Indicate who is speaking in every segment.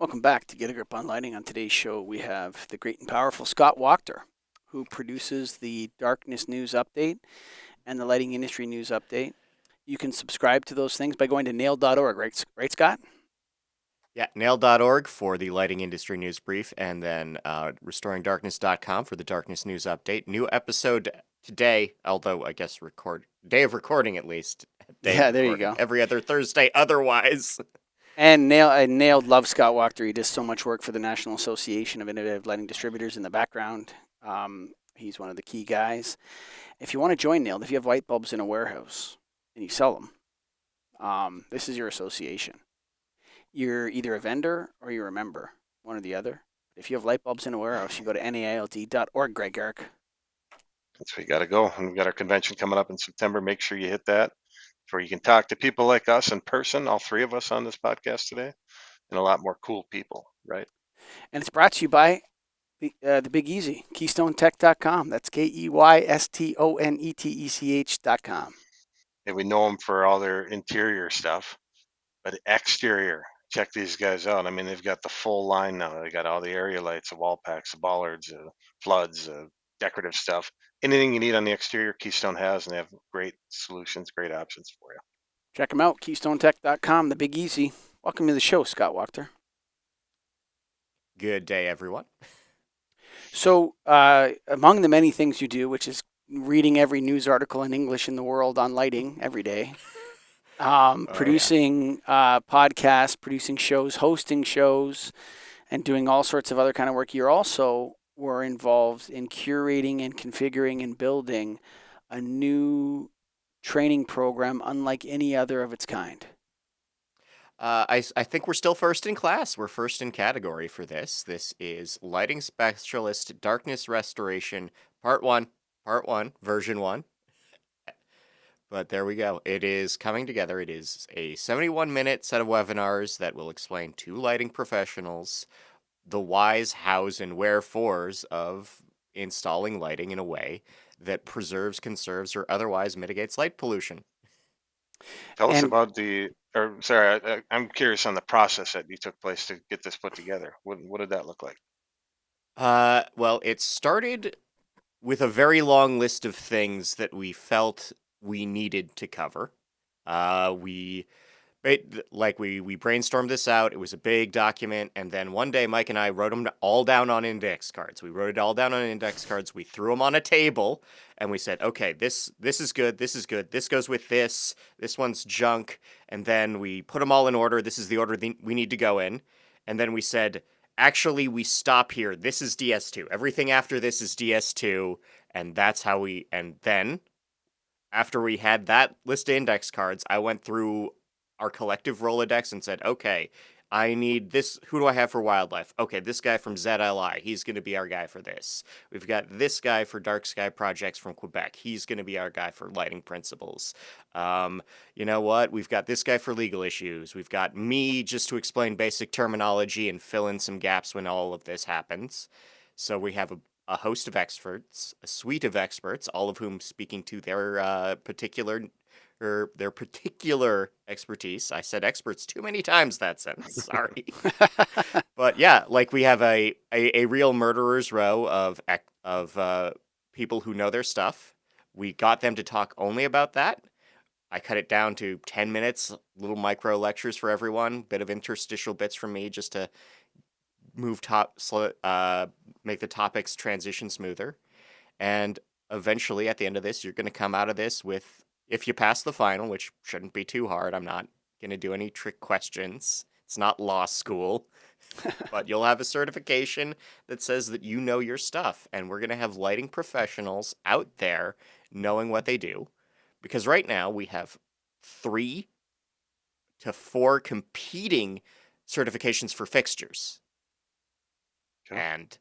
Speaker 1: Welcome back to Get a Grip on Lighting. On today's show, we have the great and powerful Scott Wachter, who produces the Darkness News Update and the Lighting Industry News Update. You can subscribe to those things by going to nailed.org, right, Scott?
Speaker 2: Yeah, nail.org for the lighting industry news brief, and then restoringdarkness.com for the darkness news update. New episode today, although I guess day of recording at least. Day of
Speaker 1: Yeah, there you
Speaker 2: recording.
Speaker 1: go.
Speaker 2: Every other Thursday otherwise.
Speaker 1: And Nailed loves Scott Wachter. He does so much work for the National Association of Innovative Lighting Distributors in the background. He's one of the key guys. If you want to join Nailed, if you have light bulbs in a warehouse and you sell them, this is your association. You're either a vendor or you're a member, one or the other. If you have light bulbs in a warehouse, you go to naild.org, Greg Eric.
Speaker 3: That's where you got to go. And we've got our convention coming up in September. Make sure you hit that. It's where you can talk to people like us in person, all three of us on this podcast today, and a lot more cool people, right?
Speaker 1: And it's brought to you by the Big Easy, KeystoneTech.com. That's KeystoneTech.com.
Speaker 3: And we know them for all their interior stuff, but exterior, check these guys out. I mean, they've got the full line now. They got all the area lights, the wall packs, the bollards, floods, decorative stuff. Anything you need on the exterior, Keystone has, and they have great solutions, great options for you.
Speaker 1: Check them out, KeystoneTech.com, the Big Easy. Welcome to the show, Scott Wachter.
Speaker 2: Good day, everyone.
Speaker 1: So, among the many things you do, which is reading every news article in English in the world on lighting every day, producing podcasts, producing shows, hosting shows, and doing all sorts of other kind of work, were involved in curating and configuring and building a new training program unlike any other of its kind.
Speaker 2: I think we're still first in class. We're first in category for this. This is Lighting Specialist Darkness Restoration Part 1, Version 1. But there we go. It is coming together. It is a 71-minute set of webinars that will explain to lighting professionals the whys, hows, and wherefores of installing lighting in a way that preserves, conserves, or otherwise mitigates light pollution.
Speaker 3: Tell us
Speaker 1: And
Speaker 3: about I'm curious on the process that you took place to get this put together. What did that look like?
Speaker 2: Well, it started with a very long list of things that we felt we needed to cover. We brainstormed this out. It was a big document, and then one day Mike and I wrote them all down on index cards. We wrote it all down on index cards. We threw them on a table, and we said, "Okay, this is good. This is good. This goes with this. This one's junk." And then we put them all in order. This is the order we need to go in. And then we said, "Actually, we stop here. This is DS2. Everything after this is DS2." And that's how we. And then, after we had that list of index cards, I went through our collective Rolodex and said, okay, I need this. Who do I have for wildlife? Okay, this guy from ZLI. He's going to be our guy for this. We've got this guy for dark sky projects from Quebec. He's going to be our guy for lighting principles. You know what? We've got this guy for legal issues. We've got me just to explain basic terminology and fill in some gaps when all of this happens. So we have a host of experts, a suite of experts, all of whom speaking to their particular expertise. I said experts too many times that sentence. Sorry. But yeah, like we have a real murderer's row of people who know their stuff. We got them to talk only about that. I cut it down to 10 minutes, little micro lectures for everyone, bit of interstitial bits from me just to make the topics transition smoother. And eventually at the end of this, you're going to come out of this with, if you pass the final, which shouldn't be too hard, I'm not going to do any trick questions. It's not law school. But you'll have a certification that says that you know your stuff. And we're going to have lighting professionals out there knowing what they do. Because right now we have 3 to 4 competing certifications for fixtures.
Speaker 3: Okay.
Speaker 2: And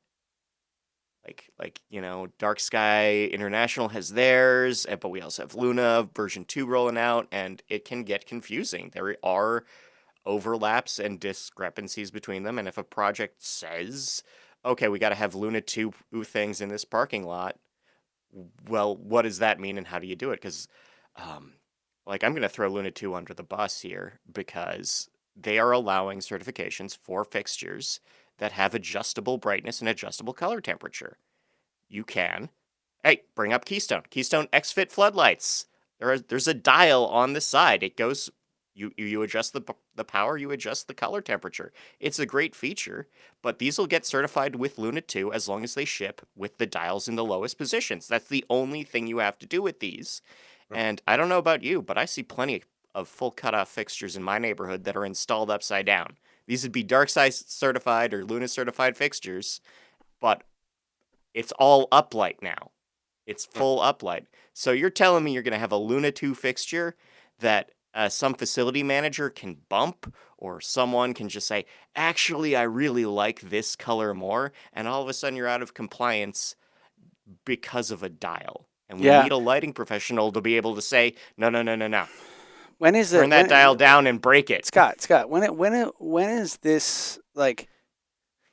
Speaker 2: Dark Sky International has theirs, but we also have Luna version 2 rolling out, and it can get confusing. There are overlaps and discrepancies between them, and if a project says, okay, we got to have Luna 2 things in this parking lot, well, what does that mean, and how do you do it? Because, I'm going to throw Luna 2 under the bus here, because they are allowing certifications for fixtures that have adjustable brightness and adjustable color temperature. You can, hey, bring up Keystone XFit floodlights. There's a dial on the side. It goes, you adjust the power, you adjust the color temperature. It's a great feature, but these will get certified with Luna 2 as long as they ship with the dials in the lowest positions. That's the only thing you have to do with these. And I don't know about you, but I see plenty of full cutoff fixtures in my neighborhood that are installed upside down. These would be dark side certified or Luna certified fixtures, but it's all uplight now. It's full uplight. So you're telling me you're going to have a Luna 2 fixture that some facility manager can bump, or someone can just say, actually, I really like this color more, and all of a sudden you're out of compliance because of a dial. And we
Speaker 1: Yeah.
Speaker 2: need a lighting professional to be able to say, no, no, no, no, no.
Speaker 1: When is
Speaker 2: Turn
Speaker 1: it?
Speaker 2: that dial down and break it.
Speaker 1: Scott, when is this like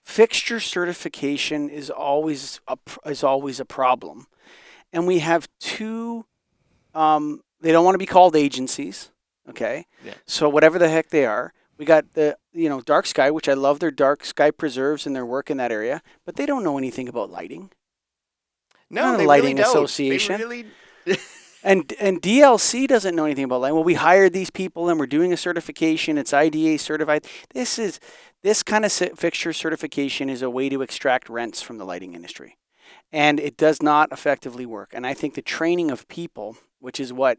Speaker 1: fixture certification is always a problem, and we have two. They don't want to be called agencies, okay?
Speaker 2: Yeah.
Speaker 1: So whatever the heck they are, we got the dark sky, which I love their dark sky preserves and their work in that area, but they don't know anything about lighting. They're
Speaker 2: No,
Speaker 1: not a
Speaker 2: they really
Speaker 1: lighting
Speaker 2: don't.
Speaker 1: association.
Speaker 2: They really.
Speaker 1: And DLC doesn't know anything about lighting. Well, we hired these people and we're doing a certification. It's IDA certified. This kind of fixture certification is a way to extract rents from the lighting industry, and it does not effectively work. And I think the training of people, which is what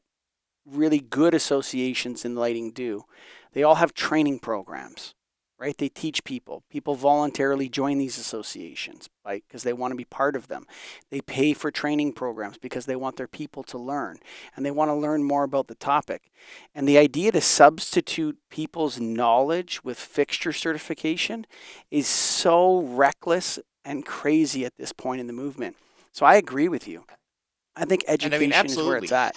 Speaker 1: really good associations in lighting do, they all have training programs, right? They teach people. People voluntarily join these associations because they want to be part of them. They pay for training programs because they want their people to learn and they want to learn more about the topic. And the idea to substitute people's knowledge with fixture certification is so reckless and crazy at this point in the movement. So I agree with you. I think
Speaker 2: And I mean,
Speaker 1: education is where it's
Speaker 2: absolutely.
Speaker 1: at.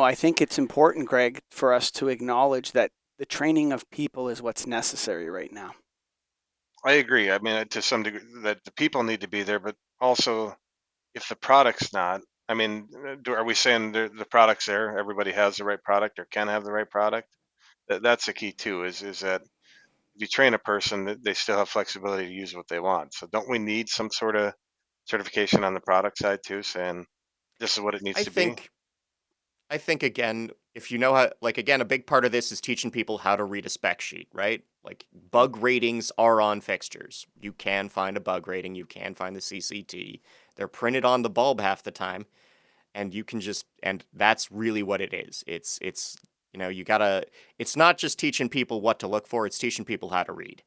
Speaker 1: I think it's important, Greg, for us to acknowledge that the training of people is what's necessary right now.
Speaker 3: I agree. I mean, to some degree, that the people need to be there, but also if the product's not, I mean, are we saying the product's there? Everybody has the right product or can have the right product? That's the key too. Is that if you train a person, they still have flexibility to use what they want. So don't we need some sort of certification on the product side too, saying this is what it needs
Speaker 2: I
Speaker 3: to be?
Speaker 2: think I think again, if you know how, like again, a big part of this is teaching people how to read a spec sheet, right? Like bug ratings are on fixtures. You can find a bug rating, you can find the CCT. They're printed on the bulb half the time, and you can just, and that's really what it is. It's you gotta. It's not just teaching people what to look for; it's teaching people how to read.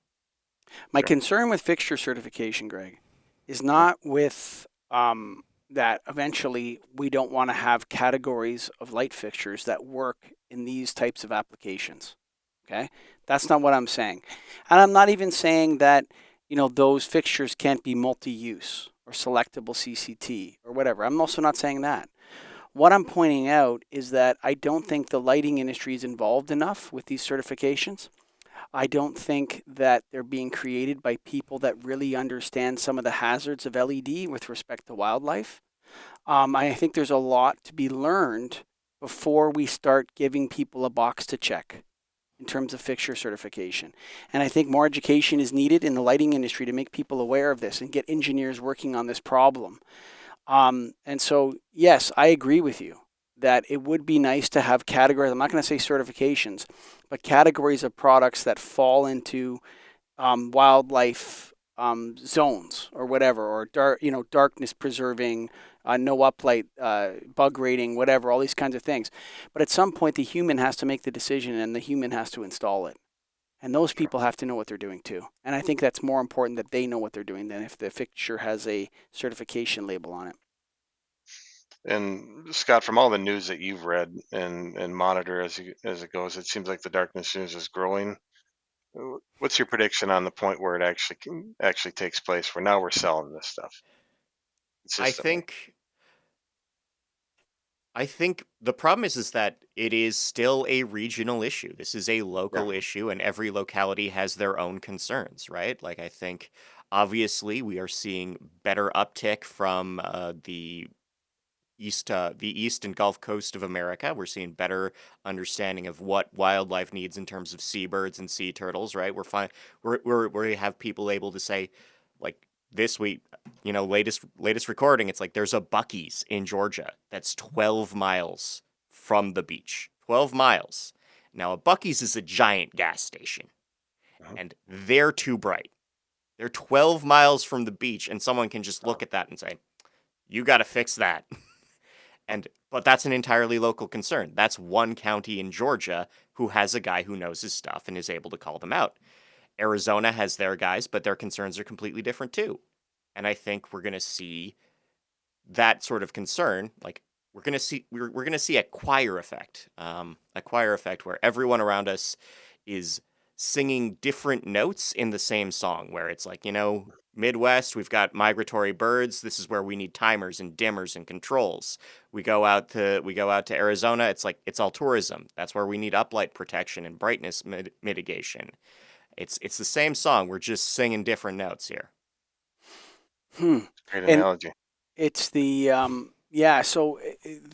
Speaker 1: My
Speaker 3: Sure.
Speaker 1: concern with fixture certification, Greg, is
Speaker 3: Mhm.
Speaker 1: not with that eventually we don't want to have categories of light fixtures that work in these types of applications. Okay? That's not what I'm saying. And I'm not even saying that, those fixtures can't be multi-use or selectable CCT or whatever. I'm also not saying that. What I'm pointing out is that I don't think the lighting industry is involved enough with these certifications. I don't think that they're being created by people that really understand some of the hazards of LED with respect to wildlife. I think there's a lot to be learned before we start giving people a box to check in terms of fixture certification. And I think more education is needed in the lighting industry to make people aware of this and get engineers working on this problem. And so, yes, I agree with you that it would be nice to have categories. I'm not going to say certifications, but categories of products that fall into wildlife zones or whatever, or darkness preserving, no uplight, bug rating, whatever, all these kinds of things. But at some point, the human has to make the decision, and the human has to install it. And those
Speaker 3: Sure.
Speaker 1: people have to know what they're doing too. And I think that's more important that they know what they're doing than if the fixture has a certification label on it.
Speaker 3: And Scott, from all the news that you've read and monitor as it goes, it seems like the darkness news is growing. What's your prediction on the point where it actually takes place? Where now we're selling this stuff
Speaker 2: I
Speaker 3: consistently.
Speaker 2: think I think the problem is that it is still a regional issue. This is a
Speaker 3: Yeah.
Speaker 2: local issue, and every locality has their own concerns, right? Like I think obviously we are seeing better uptick from the the east and Gulf Coast of America. We're seeing better understanding of what wildlife needs in terms of seabirds and sea turtles. Right, we have people able to say, like this week, latest recording. It's like there's a Buc-ee's in Georgia that's 12 miles from the beach. 12 miles. Now a Buc-ee's is a giant gas station,
Speaker 3: Uh-huh.
Speaker 2: and they're too bright. They're 12 miles from the beach, and someone can just look
Speaker 3: Oh,
Speaker 2: at that and say, "You got to fix that." But that's an entirely local concern. That's one county in Georgia who has a guy who knows his stuff and is able to call them out. Arizona has their guys, but their concerns are completely different too. And I think we're going to see that sort of concern. Like we're going to see a choir effect where everyone around us is singing different notes in the same song. Where it's like, Midwest, we've got migratory birds. This is where we need timers and dimmers and controls. We go out to Arizona. It's like it's all tourism. That's where we need uplight protection and brightness mitigation. It's the same song. We're just singing different notes here.
Speaker 1: Hmm.
Speaker 3: great
Speaker 1: And
Speaker 3: analogy.
Speaker 1: it's so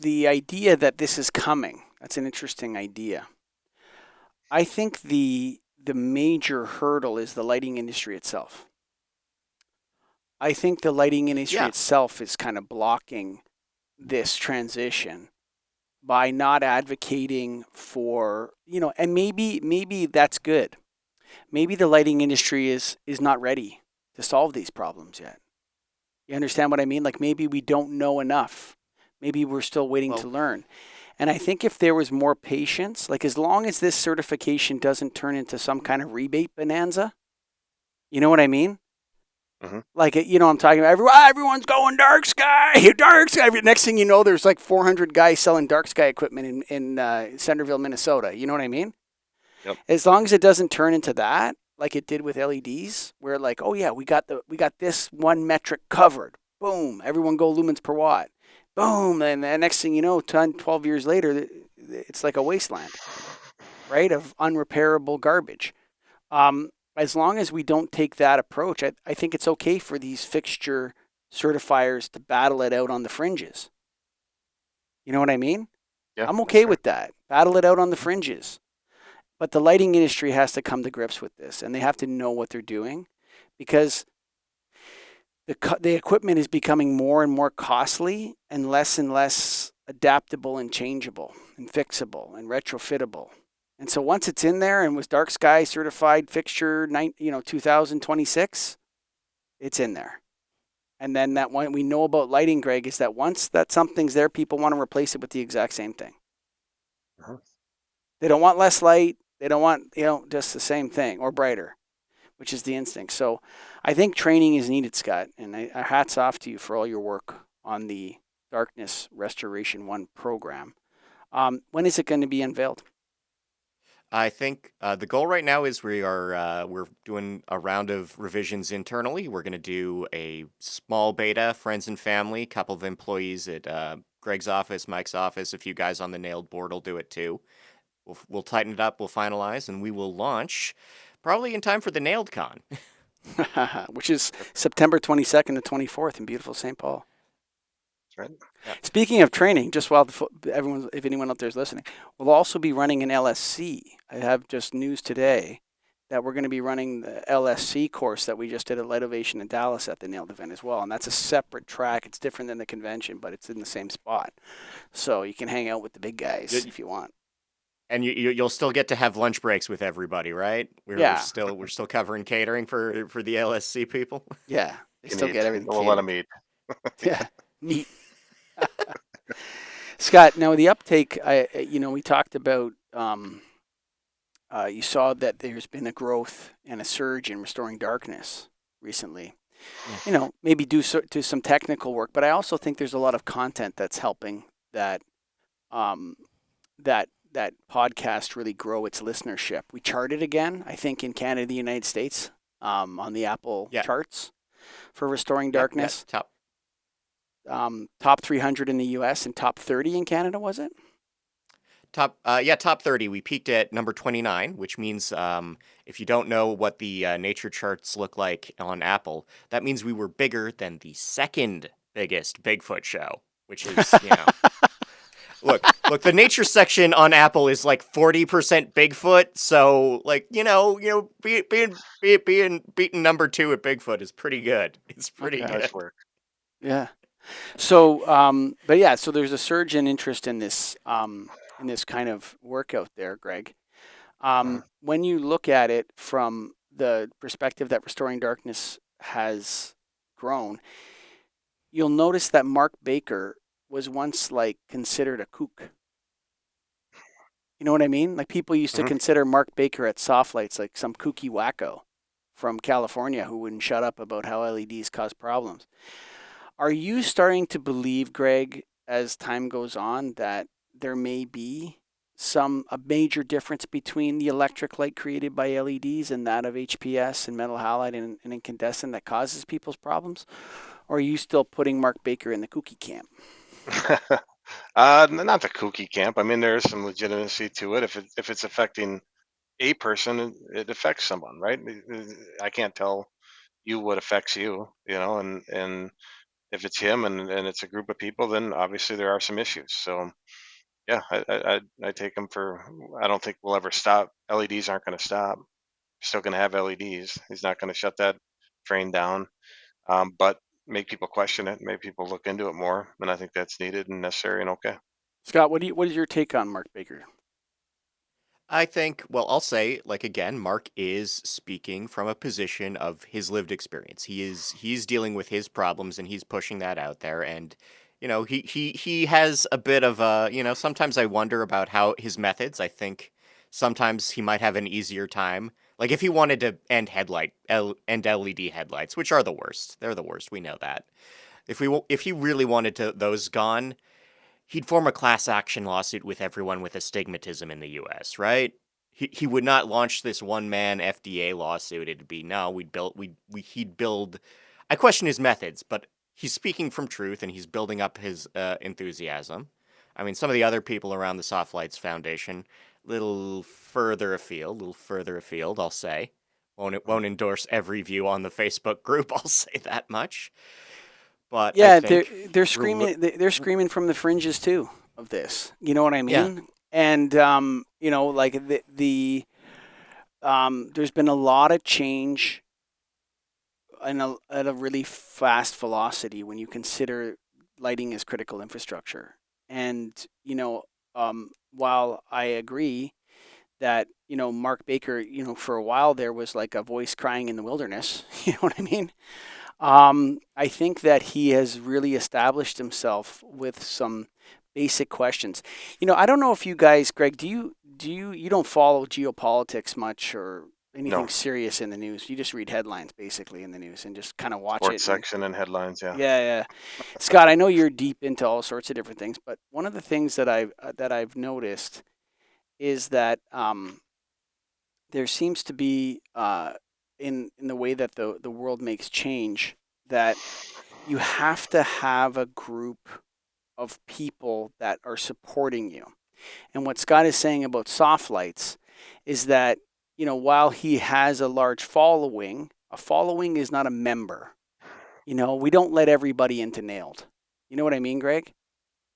Speaker 1: the idea that this is coming, that's an interesting idea. I think the major hurdle is the lighting industry itself. I think the lighting industry
Speaker 2: Yeah.
Speaker 1: itself is kind of blocking this transition by not advocating for, and maybe that's good. Maybe the lighting industry is not ready to solve these problems yet. You understand what I mean? Like maybe we don't know enough. Maybe we're still waiting to
Speaker 2: Well,
Speaker 1: learn. And I think if there was more patience, like as long as this certification doesn't turn into some kind of rebate bonanza, you know what I mean?
Speaker 3: Hmm.
Speaker 1: Like, I'm talking about everyone's going dark sky, dark sky. Next thing you know, there's like 400 guys selling dark sky equipment in Centerville, Minnesota. You know what I mean?
Speaker 3: Yep.
Speaker 1: As long as it doesn't turn into that, like it did with LEDs, where like, oh yeah, we got this one metric covered. Boom, everyone go lumens per watt. Boom, and the next thing you know, 10, 12 years later, it's like a wasteland, right, of unrepairable garbage. As long as we don't take that approach, I think it's okay for these fixture certifiers to battle it out on the fringes. You know what I mean?
Speaker 3: Yeah,
Speaker 1: I'm
Speaker 3: that's
Speaker 1: okay
Speaker 3: fair.
Speaker 1: with that. Battle it out on the fringes. But the lighting industry has to come to grips with this, and they have to know what they're doing, because the equipment is becoming more and more costly and less adaptable and changeable and fixable and retrofittable. And so once it's in there and was dark sky certified fixture 2026, it's in there. And then that one we know about lighting, Greg, is that once that something's there, people want to replace it with the exact same thing.
Speaker 3: Uh-huh.
Speaker 1: They don't want less light. They don't want, just the same thing or brighter, which is the instinct. So I think training is needed, Scott. And hats off to you for all your work on the Darkness Restoration 1 program. When is it going to be unveiled?
Speaker 2: I think the goal right now is we're doing a round of revisions internally. We're going to do a small beta, friends and family, couple of employees at Greg's office, Mike's office, a few guys on the nailed board will do it too. We'll tighten it up, we'll finalize, and we will launch probably in time for the Nailed Con.
Speaker 1: Which is September 22nd to 24th in beautiful St. Paul.
Speaker 3: That's right.
Speaker 2: Yeah.
Speaker 1: Speaking of training, just while if anyone out there is listening, we'll also be running an LSC. I have just news today that we're going to be running the LSC course that we just did at Light Ovation in Dallas at the Nailed event as well. And that's a separate track. It's different than the convention, but it's in the same spot. So you can hang out with the big guys if you want.
Speaker 2: And you'll still get to have lunch breaks with everybody, right? We're
Speaker 1: Yeah.
Speaker 2: still covering catering for the LSC people.
Speaker 1: Yeah. They
Speaker 3: You
Speaker 1: still
Speaker 3: need.
Speaker 1: get everything
Speaker 3: We'll let
Speaker 1: catered.
Speaker 3: them eat.
Speaker 1: Yeah. Neat. Scott, now the uptake, we talked about, you saw that there's been a growth and a surge in restoring darkness recently. Maybe do some technical work, but I also think there's a lot of content that's helping that that podcast really grow its listenership. We charted again, I think, in Canada, the United States, on the Apple charts for restoring darkness. Top 300 in the U.S. and top 30 in Canada, was it?
Speaker 2: Top 30. We peaked at number 29, which means if you don't know what the nature charts look like on Apple, that means we were bigger than the second biggest Bigfoot show, which is, look, the nature section on Apple is like 40% Bigfoot, so like, being beaten number 2 at Bigfoot is pretty good. It's pretty
Speaker 1: Okay.
Speaker 3: Nice
Speaker 2: good.
Speaker 3: work.
Speaker 1: Yeah. So, but yeah, so there's a surge in interest in this kind of work out there, Greg.
Speaker 3: Mhm.
Speaker 1: When you look at it from the perspective that Restoring Darkness has grown, you'll notice that Mark Baker was once like considered a kook. You know what I mean? Like people used to
Speaker 3: Mhm.
Speaker 1: consider Mark Baker at Soft Lights like some kooky wacko from California who wouldn't shut up about how LEDs cause problems. Are you starting to believe, Greg, as time goes on, that there may be a major difference between the electric light created by LEDs and that of HPS and metal halide and incandescent that causes people's problems? Or are you still putting Mark Baker in the kooky camp?
Speaker 3: Not the kooky camp. I mean, there is some legitimacy to it. If it's affecting a person, it affects someone, right? I can't tell you what affects you, and if it's him and it's a group of people, then obviously there are some issues. So yeah, I take them for. I don't think we'll ever stop. LEDs aren't going to stop. We're still going to have LEDs. He's not going to shut that train down. But make people question it, make people look into it more, and I think that's needed and necessary and okay.
Speaker 1: Scott, what is your take on Mark Baker?
Speaker 2: I think, well, I'll say, like again, Mark is speaking from a position of his lived experience. He's dealing with his problems and he's pushing that out there. And he has a bit of a, sometimes I wonder about how his methods. I think sometimes he might have an easier time. Like if he wanted to end LED headlights, which are the worst. They're the worst. We know that. If he really wanted to those gone, he'd form a class action lawsuit with everyone with astigmatism in the US, right? He would not launch this one man FDA lawsuit. It'd be no, he'd build. I question his methods, but he's speaking from truth and he's building up his enthusiasm. I mean, some of the other people around the Soft Lights Foundation, little further afield, I'll say. Won't endorse every view on the Facebook group. I'll say that much. But I
Speaker 1: Yeah,
Speaker 2: think,
Speaker 1: they're screaming from the fringes too of this. You know what I
Speaker 2: yeah,
Speaker 1: mean? And like there's been a lot of change at a really fast velocity when you consider lighting as critical infrastructure. And while I agree that Mark Baker, for a while there was like a voice crying in the wilderness. You know what I mean? I think that he has really established himself with some basic questions. I don't know if you guys, Greg, you don't follow geopolitics much or anything
Speaker 3: No,
Speaker 1: serious in the news. You just read headlines basically in the news and just kind of watch
Speaker 3: sports
Speaker 1: it. And
Speaker 3: section and headlines. Yeah.
Speaker 1: yeah, yeah. Scott, I know you're deep into all sorts of different things, but one of the things that I've noticed is that there seems to be in the way that the world makes change that you have to have a group of people that are supporting you. And what Scott is saying about soft lights is that while he has a large following, a following is not a member. We don't let everybody into Nailed. You know what I mean, Greg?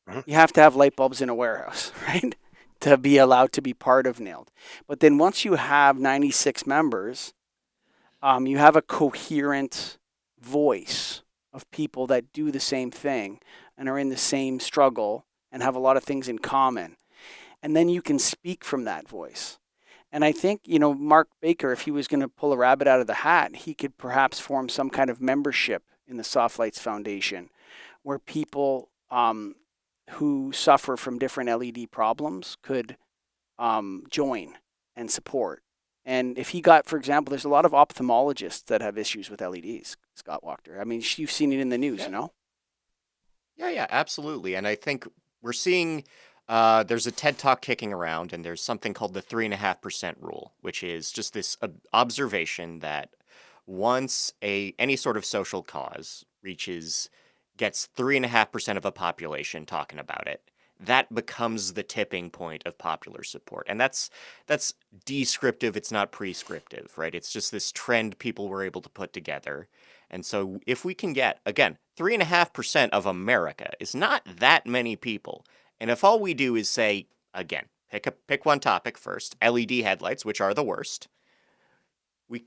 Speaker 3: Mhm.
Speaker 1: You have to have light bulbs in a warehouse, right? To be allowed to be part of Nailed. But then once you have 96 members, you have a coherent voice of people that do the same thing and are in the same struggle and have a lot of things in common. And then you can speak from that voice. And I think, Mark Baker, if he was going to pull a rabbit out of the hat, he could perhaps form some kind of membership in the Soft Lights Foundation where people who suffer from different LED problems could join and support. And if he got, for example, there's a lot of ophthalmologists that have issues with LEDs, Scott Wachter. I mean, you've seen it in the news,
Speaker 2: yeah, yeah, absolutely. And I think we're seeing there's a TED talk kicking around, and there's something called the 3.5% rule, which is just this observation that once any sort of social cause gets 3.5% of a population talking about it, that becomes the tipping point of popular support. And that's descriptive, it's not prescriptive, right? It's just this trend people were able to put together. And so if we can get, again, 3.5% of America is not that many people. And if all we do is say, again, pick one topic first, LED headlights, which are the worst. We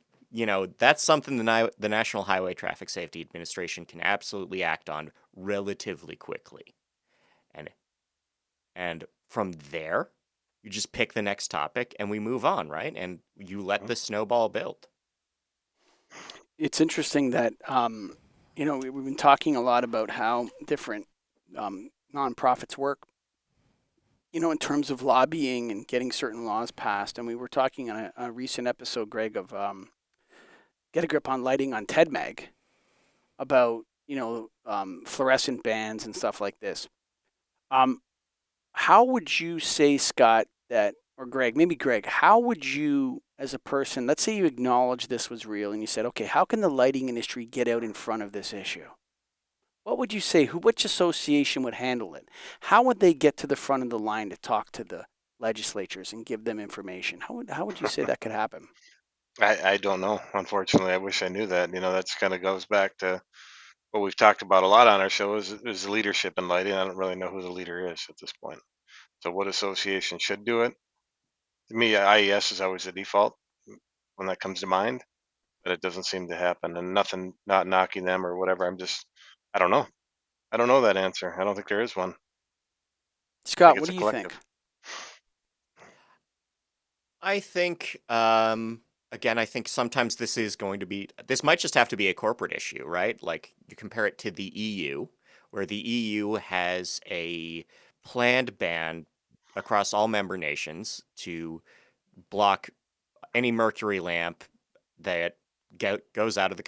Speaker 2: that's something the National Highway Traffic Safety Administration can absolutely act on relatively quickly. And and from there, you just pick the next topic and we move on, right? And you let the snowball build.
Speaker 1: It's interesting that we've been talking a lot about how different nonprofits work. In terms of lobbying and getting certain laws passed, and we were talking on a recent episode, Greg, of Get a Grip on Lighting on TEDMag about fluorescent bans and stuff like this. How would you say, Scott, that, or Greg, maybe Greg, how would you, as a person, let's say you acknowledge this was real and you said, okay, how can the lighting industry get out in front of this issue? What would you say? Which association would handle it? How would they get to the front of the line to talk to the legislatures and give them information? How would you say that could happen?
Speaker 3: I don't know. Unfortunately, I wish I knew that. That's kind of goes back to what we've talked about a lot on our show is leadership in lighting. I don't really know who the leader is at this point. So what association should do it? To me, IES is always the default when that comes to mind, but it doesn't seem to happen. And nothing, not knocking them or whatever. I don't know. I don't know that answer. I don't think there is one. I think
Speaker 1: Scott, what
Speaker 3: it's
Speaker 1: do
Speaker 3: a
Speaker 1: you think?
Speaker 3: collective.
Speaker 2: I think, again, I think sometimes this might just have to be a corporate issue, right? Like you compare it to the EU, where the EU has a planned ban across all member nations to block any mercury lamp that goes out of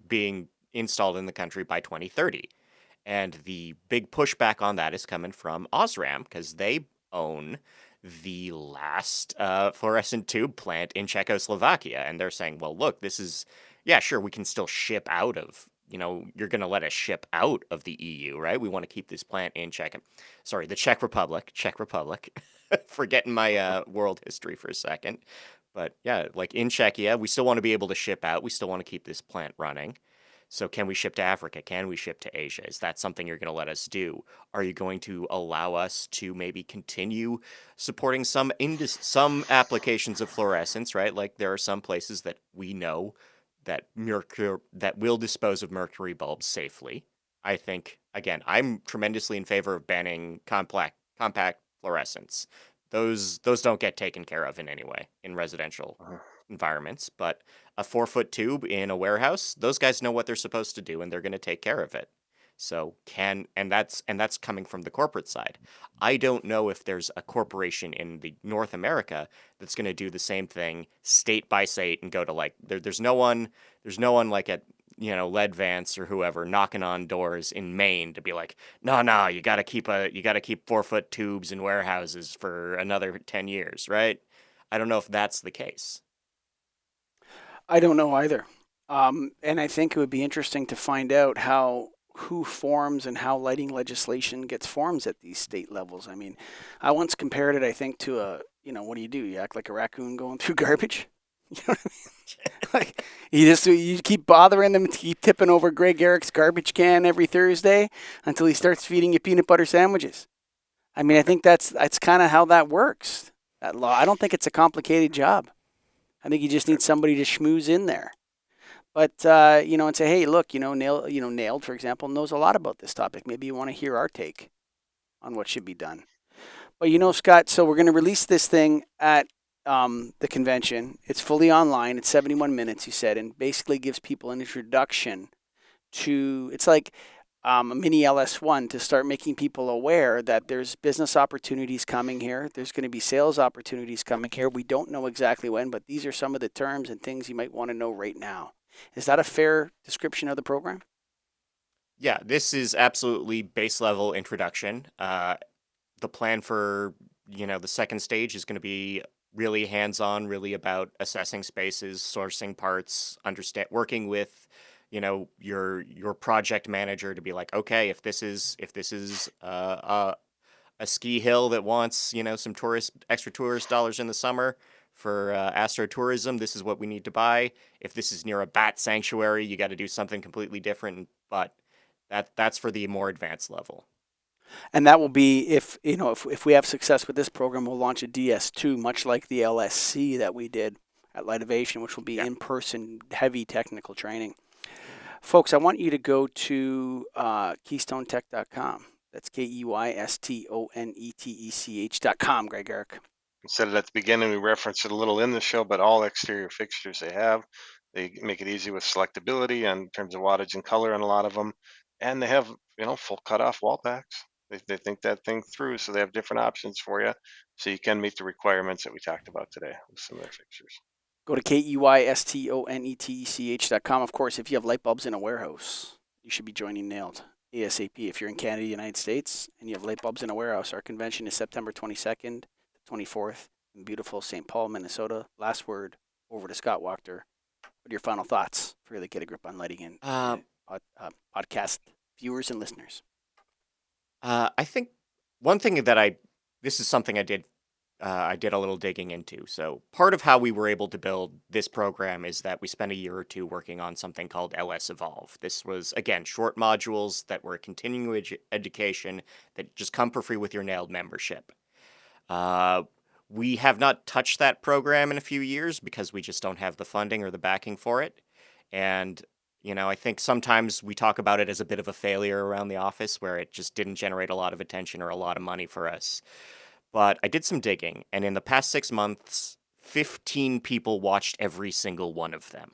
Speaker 2: being installed in the country by 2030. And the big pushback on that is coming from Osram because they own the last fluorescent tube plant in Czechoslovakia. And they're saying, well, look, yeah, sure, we can still ship out of, you're going to let us ship out of the EU, right? We want to keep this plant in the Czech Republic, forgetting my world history for a second. But yeah, like in Czechia, we still want to be able to ship out. We still want to keep this plant running. So can we ship to Africa? Can we ship to Asia? Is that something you're going to let us do? Are you going to allow us to maybe continue supporting some applications of fluorescence, right? Like there are some places that we know that will dispose of mercury bulbs safely. I think again, I'm tremendously in favor of banning compact fluorescents. Those don't get taken care of in any way in residential
Speaker 3: Uh-huh.
Speaker 2: environments, but a 4-foot tube in a warehouse, those guys know what they're supposed to do and they're going to take care of it. So that's coming from the corporate side. I don't know if there's a corporation in the North America that's going to do the same thing state by state and go to like there's no one like at Lead Vance or whoever knocking on doors in Maine to be like, no, you got to keep 4-foot tubes in warehouses for another 10 years, right? I don't know if that's the case.
Speaker 1: I don't know either. And I think it would be interesting to find out who forms and how lighting legislation gets forms at these state levels. I mean, I once compared it, I think, to what do? You act like a raccoon going through garbage. You know what I mean? Like you keep bothering them to keep tipping over Greg Erich's garbage can every Thursday until he starts feeding you peanut butter sandwiches. I mean, I think that's kind of how that works. That law. I don't think it's a complicated job. I think you just need somebody to schmooze in there. But and say, hey, look, Nailed, for example, knows a lot about this topic. Maybe you want to hear our take on what should be done. But Scott, so we're going to release this thing at the convention. It's fully online. It's 71 minutes, you said, and basically gives people an introduction to. It's like a mini LS1 to start making people aware that there's business opportunities coming here. There's going to be sales opportunities coming here. We don't know exactly when, but these are some of the terms and things you might want to know right now. Is that a fair description of the program?
Speaker 2: Yeah, this is absolutely base level introduction. The plan for the second stage is going to be really hands on, really about assessing spaces, sourcing parts, working with your project manager to be like, okay, if this is a ski hill that wants, some extra tourist dollars in the summer for astrotourism, this is what we need to buy. If this is near a bat sanctuary, you got to do something completely different. But that's for the more advanced level.
Speaker 1: And that will be if we have success with this program, we'll launch a DS2, much like the LSC that we did at Lightivation, which will be in-person, heavy technical training. Folks, I want you to go to KeystoneTech.com. That's KeystoneTech.com, Greg Ehrich.
Speaker 3: We said it at the beginning, we referenced it a little in the show, but all exterior fixtures they have, they make it easy with selectability in terms of wattage and color on a lot of them. And they have, full cutoff wall packs. They think that thing through, so they have different options for you. So you can meet the requirements that we talked about today with some of their fixtures.
Speaker 1: Go to KeystoneTech.com. Of course, if you have light bulbs in a warehouse, you should be joining Nailed ASAP. If you're in Canada, United States, and you have light bulbs in a warehouse, our convention is September 22nd to 24th in beautiful St. Paul, Minnesota. Last word over to Scott Wachter. What are your final thoughts for really get a grip on lighting and podcast viewers and listeners?
Speaker 2: I think one thing that this is something I did a little digging into. So part of how we were able to build this program is that we spent a year or two working on something called LS Evolve. This was, again, short modules that were continuing education that just come for free with your Nailed membership. We have not touched that program in a few years because we just don't have the funding or the backing for it. And I think sometimes we talk about it as a bit of a failure around the office where it just didn't generate a lot of attention or a lot of money for us. But I did some digging, and in the past 6 months, 15 people watched every single one of them.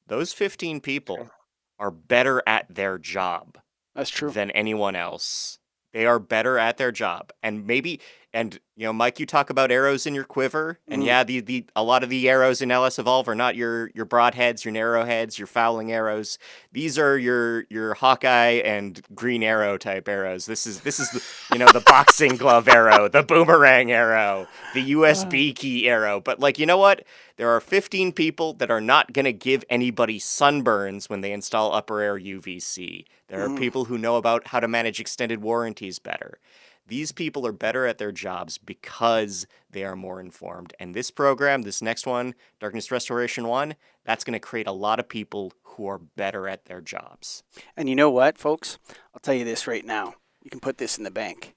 Speaker 2: Those 15 people are better at their job.
Speaker 1: That's true.
Speaker 2: Than anyone else. They are better at their job. And Mike, you talk about arrows in your quiver, and a lot of the arrows in LS Evolve are not your broadheads, your narrowheads, your fouling arrows. These are your Hawkeye and Green Arrow type arrows. This is the the boxing glove arrow, the boomerang arrow, the USB key arrow. But you know what? There are 15 people that are not going to give anybody sunburns when they install upper air UVC. There are people who know about how to manage extended warranties better. These people are better at their jobs because they are more informed. And this program, this next one, Darkness Restoration 1, that's going to create a lot of people who are better at their jobs.
Speaker 1: And you know what, folks? I'll tell you this right now. You can put this in the bank.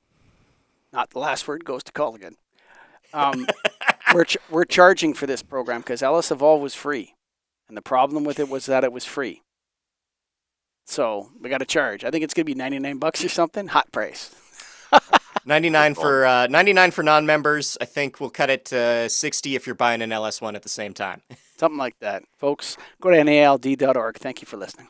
Speaker 1: Not the last word goes to Colligan. We're charging for this program because LS Evolve was free. And the problem with it was that it was free. So we got to charge. I think it's going to be $99 or something. Hot price.
Speaker 2: 99 for non-members. I think we'll cut it to 60 if you're buying an LS1 at the same time.
Speaker 1: Something like that. Folks, go to nald.org. Thank you for listening.